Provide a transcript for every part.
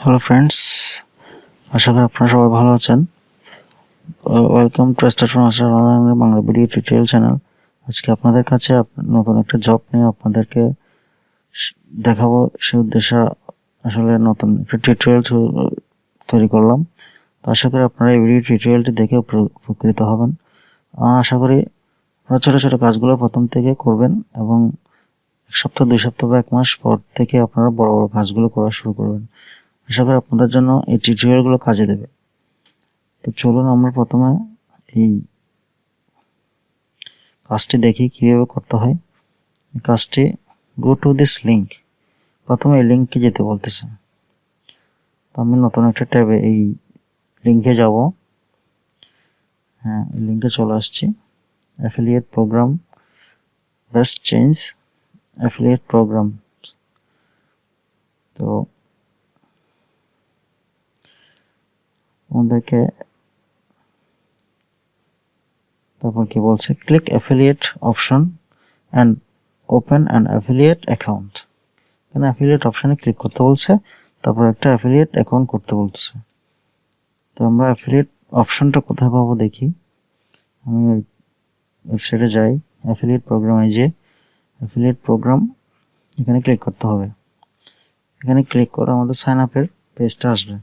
Hello friends, আশা করি আপনারা সবাই ভালো আছেন। ওয়েলকাম টু স্টার্ট ফ্রম আসার online Bangla video tutorial channel. আজকে আপনাদের কাছে নতুন একটা জব নিয়ে আপনাদেরকে দেখাবো, সেই উদ্দেশ্যে আসলে নতুন একটা টিউটোরিয়াল তৈরি করলাম। তো আশা করি আপনারা এই ভিডিও টিউটোরিয়ালটি দেখে উপকৃত হবেন। আশা করি আপনারা ছোটো ছোটো কাজগুলো প্রথম থেকে করবেন এবং 1 সপ্তাহ 2 সপ্তাহ বা 1 মাস পর থেকে আপনারা বড় বড় কাজগুলো করা শুরু করবেন। আশা করি আপনাদের জন্য এই টিউটোরিয়ালগুলো কাজে দেবে। তো চলুন আমরা প্রথমে এই কাজটি দেখি কিভাবে করতে হয়। এই কাজটি গো টু দিস লিঙ্ক, প্রথমে এই লিঙ্কে যেতে বলতেছে। তো আমি নতুন একটা ট্যাবে এই লিঙ্কে যাব। হ্যাঁ, এই লিঙ্কে চলে আসছি। Affiliate programme, best change affiliate program. তো আমাদেরকে তারপর কি বলছে, click affiliate option and open an affiliate account. এখানে অ্যাফিলিয়েট অপশনে ক্লিক করতে বলছে, তারপর একটা অ্যাফিলিয়েট অ্যাকাউন্ট করতে বলতেছে। তো আমরা অ্যাফিলিয়েট অপশনটা কোথায় পাবো দেখি। আমি ওই ওয়েবসাইটে যাই, অ্যাফিলিয়েট প্রোগ্রামে যে অ্যাফিলিয়েট প্রোগ্রাম এখানে ক্লিক করতে হবে। এখানে ক্লিক করে আমাদের সাইন আপের পেজটা আসবে।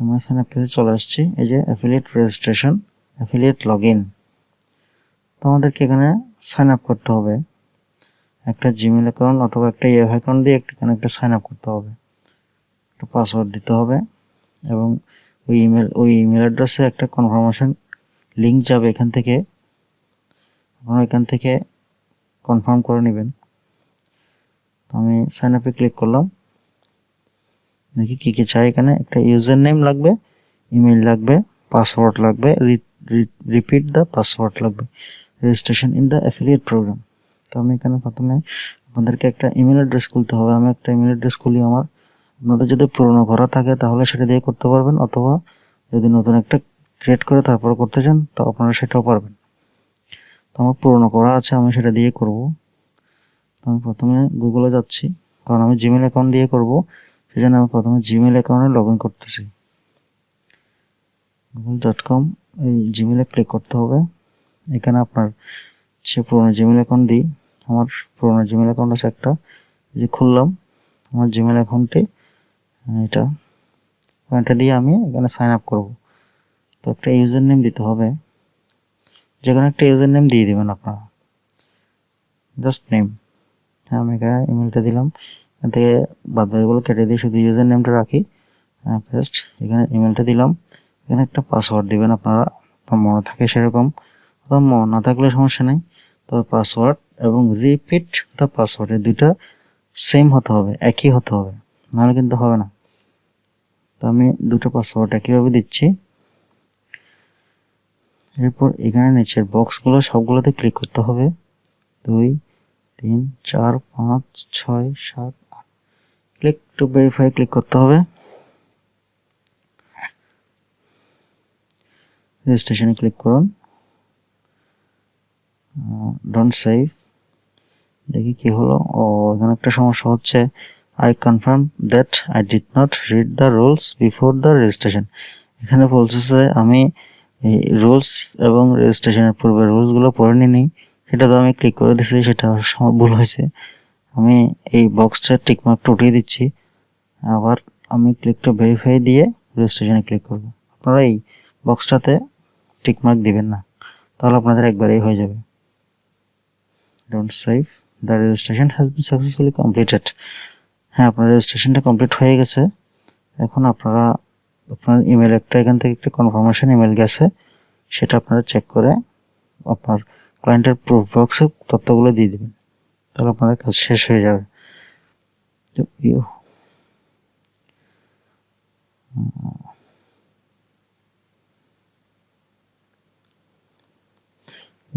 আমরা সাইন আপ পেজে চলে আসছি। এই যে affiliate registration, affiliate log in. তো আমাদেরকে এখানে সাইন আপ করতে হবে। একটা জিমেল অ্যাকাউন্ট অথবা একটা ইয়াহু অ্যাকাউন্ট দিয়ে এখানে একটা সাইন আপ করতে হবে। একটা পাসওয়ার্ড দিতে হবে এবং ওই ইমেল অ্যাড্রেসে একটা কনফার্মেশন লিঙ্ক যাবে। এখান থেকে আপনারা এখান থেকে কনফার্ম করে নেবেন। তো আমি সাইন আপে ক্লিক করলাম। দেখি কী কী চাই। এখানে একটা ইউজার নেম লাগবে, ইমেল লাগবে, পাসওয়ার্ড লাগবে, রিপিট দ্য পাসওয়ার্ড লাগবে, registration in the affiliate program. তো আমি এখানে প্রথমে আপনাদেরকে একটা ইমেল অ্যাড্রেস খুলতে হবে। আমি একটা ইমেল অ্যাড্রেস খুলি আমার। আপনাদের যদি পুরনো করা থাকে তাহলে সেটা দিয়ে করতে পারবেন, অথবা যদি নতুন একটা ক্রিয়েট করে তারপর করতে চান তো আপনারা সেটাও পারবেন। তো আমার পুরনো করা আছে, আমি সেটা দিয়ে করব। তো আমি প্রথমে গুগলে যাচ্ছি, কারণ আমি জিমেল অ্যাকাউন্ট দিয়ে করব, সেজন্য আমি প্রথমে জিমেল অ্যাকাউন্টে লগ ইন করতেছি। google.com এই জিমেলে ক্লিক করতে হবে। এখানে আপনার সে পুরনো জিমেল অ্যাকাউন্ট দিই। আমার পুরনো জিমেল অ্যাকাউন্ট আছে একটা, যে খুললাম আমার জিমেল অ্যাকাউন্টে। এটা দিয়ে আমি এখানে সাইন আপ করব। তো একটা ইউজার নেম দিতে হবে, যে কোনো একটা ইউজার নেম দিয়ে দেবেন আপনারা, জাস্ট নেম। হ্যাঁ, আমি এখানে ইমেলটা দিলাম। এখান থেকে বাদবাকিগুলো কেটে দিয়ে শুধু ইউজার নেমটা রাখি। পেস্ট, এখানে ইমেলটা দিলাম। এখানে একটা পাসওয়ার্ড দিবেন আপনারা, আপনার মনে থাকে সেরকম, অথবা মনে না থাকলে সমস্যা নেই। তবে পাসওয়ার্ড এবং রিপিট দ্য পাসওয়ার্ড, এই দুইটা সেম হতে হবে, একই হতে হবে, নাহলে কিন্তু হবে না। তো আমি দুটো পাসওয়ার্ড একইভাবে দিচ্ছি। এরপর এখানে নিচের বক্সগুলো সবগুলোতে ক্লিক করতে হবে। 2 3 4 5 6 7 8, ক্লিক টু ভেরিফাই ক্লিক করতে হবে। রেজিস্ট্রেশনে ক্লিক করুন, ডোন্ট সেভ। দেখি কি হলো। এখানে একটা সমস্যা হচ্ছে, I confirm that I did not read the rules before the registration. এখানে বলছে আমি এই রুলস এবং রেজিস্ট্রেশনের পূর্বে রুলসগুলো পড়ে নিই, সেটা তো আমি ক্লিক করে দিচ্ছি, সেটা আমার ভুল হয়েছে। আমি এই বক্সটা টিকমার্কটা উঠিয়ে দিচ্ছি। আবার আমি ক্লিক টু ভেরিফাই দিয়ে রেজিস্ট্রেশনে ক্লিক করব। আপনারা এই বক্সটাতে টিকমার্ক দিবেন না, তাহলে আপনাদের একবারেই হয়ে যাবে। Don't save, the registration has been successfully completed. হ্যাঁ, আপনার রেজিস্ট্রেশনটা কমপ্লিট হয়ে গেছে। এখন আপনারা আপনার ইমেল এখান থেকে একটা কনফার্মেশন ইমেল গেছে, সেটা আপনারা চেক করে আপনার ক্লায়েন্টের প্রুফ বক্সে তথ্যগুলো দিয়ে দেবেন, তাহলে আপনাদের কাজ শেষ হয়ে যাবে। তো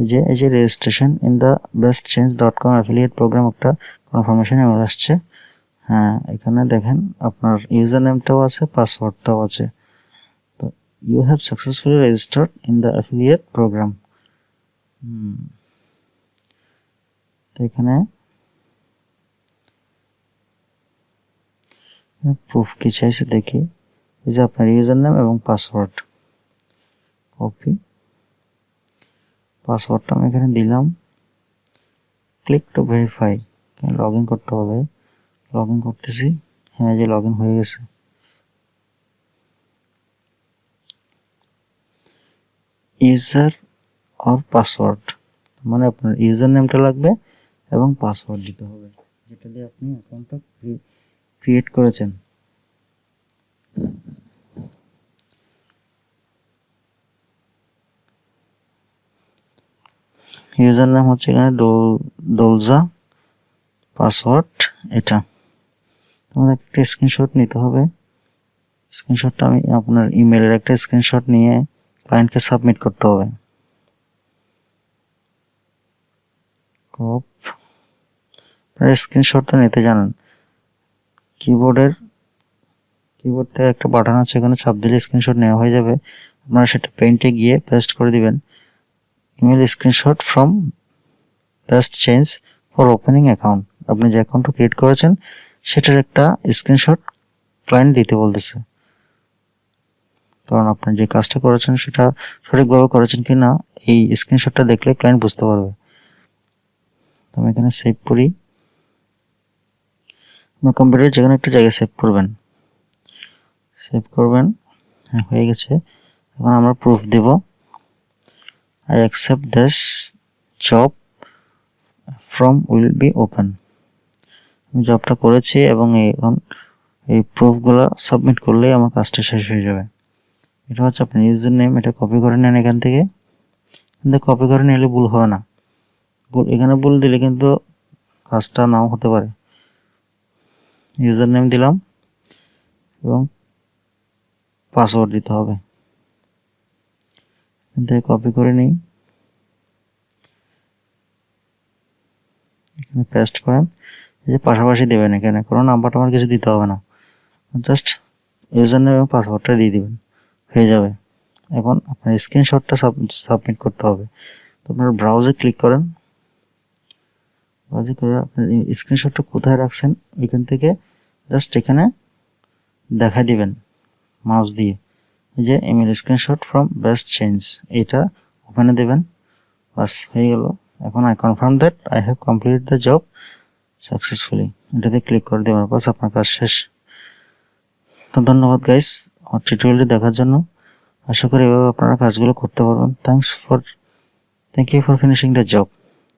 এই যে registration in the bestchange.com affiliate programme একটা কনফার্মেশন ইমেল আসছে। হ্যাঁ, এখানে দেখেন আপনার ইউজার নেমটাও আছে, পাসওয়ার্ডটাও আছে। তো you have successfully registered in the affiliate program. তো এখানে প্রুফ কি চাইছে দেখি, এই যে আপনার ইউজার নেম এবং পাসওয়ার্ড, কপি, পাসওয়ার্ডটা আমি এখানে দিলাম, click to verify, log in করতে হবে, লগ ইন করতেছি, হ্যাঁ যে লগ ইন হয়ে গেছে। ইউজার অর পাসওয়ার্ড, মানে আপনার ইউজার নেমটা লাগবে এবং পাসওয়ার্ড দিতে হবে, যেটা দিয়ে আপনি অ্যাকাউন্টটা ক্রিয়েট করেছেন। ইউজার নেম হচ্ছে এখানে ডোলজা, পাসওয়ার্ড এটা। আমাদের একটা স্ক্রিনশট নিতে হবে, স্ক্রিনশটটা আমি আপনার ইমেলের একটা স্ক্রিনশট নিয়ে ক্লায়েন্টকে সাবমিট করতে হবে। স্ক্রিনশট তো নিতে জানেন, কিবোর্ড থেকে একটা বাটন আছে, এখানে চাপ দিলে স্ক্রিনশট নেওয়া হয়ে যাবে। আপনারা সেটা পেইন্টে গিয়ে পেস্ট করে দিবেন, email screenshot from paste change for opening account. আপনি যে অ্যাকাউন্টটা ক্রিয়েট করেছেন সেটার একটা স্ক্রিনশট ক্লায়েন্ট দিতে বলতেছে, কারণ আপনি যে কাজটা করেছেন সেটা সঠিকভাবে করেছেন কি না এই স্ক্রিনশটটা দেখলে ক্লায়েন্ট বুঝতে পারবে। তো আমি এখানে সেভ করি, আপনার কম্পিউটারে যেখানে একটা জায়গায় সেভ করবেন, হ্যাঁ হয়ে গেছে। এখন আমরা প্রুফ দেব, I accept this job form will be open. আমি জবটা করেছি এবং এখন এই প্রুফগুলো সাবমিট করলেই আমার কাজটা শেষ হয়ে যাবে। এটা হচ্ছে আপনার ইউজার নেম, এটা কপি করে নেন এখান থেকে, কিন্তু কপি করে নিলে ভুল হবে না, এখানে ভুল দিলে কিন্তু কাজটা নাও হতে পারে। ইউজার নেম দিলাম এবং পাসওয়ার্ড দিতে হবে, এখান থেকে কপি করে নিই, এখানে পেস্ট করেন, এই যে পাশাপাশি দেবেন, এখানে কোনো নাম্বার টাম্বার কিছু দিতে হবে না, জাস্ট ইউজার নেম এবং পাসওয়ার্ডটা দিয়ে দিবেন, হয়ে যাবে। এখন আপনার স্ক্রিনশটটা সাবমিট করতে হবে। তো আপনার ব্রাউজে ক্লিক করেন, ব্রাউজে করে আপনার স্ক্রিনশটটা কোথায় রাখছেন এখান থেকে জাস্ট এখানে দেখা দিবেন মাউস দিয়ে, এই যে email screenshot from best change, এটা ওখানে দেবেন, বাস হয়ে গেল। এখন I confirm that I have completed the job successfully, এটাতে ক্লিক করে দেওয়ার পর আপনার কাজ শেষ। তো ধন্যবাদ গাইস আমার টিউটোরিয়ালটি দেখার জন্য, আশা করি এভাবে আপনারা কাজগুলো করতে পারবেন। Thank you for finishing the job.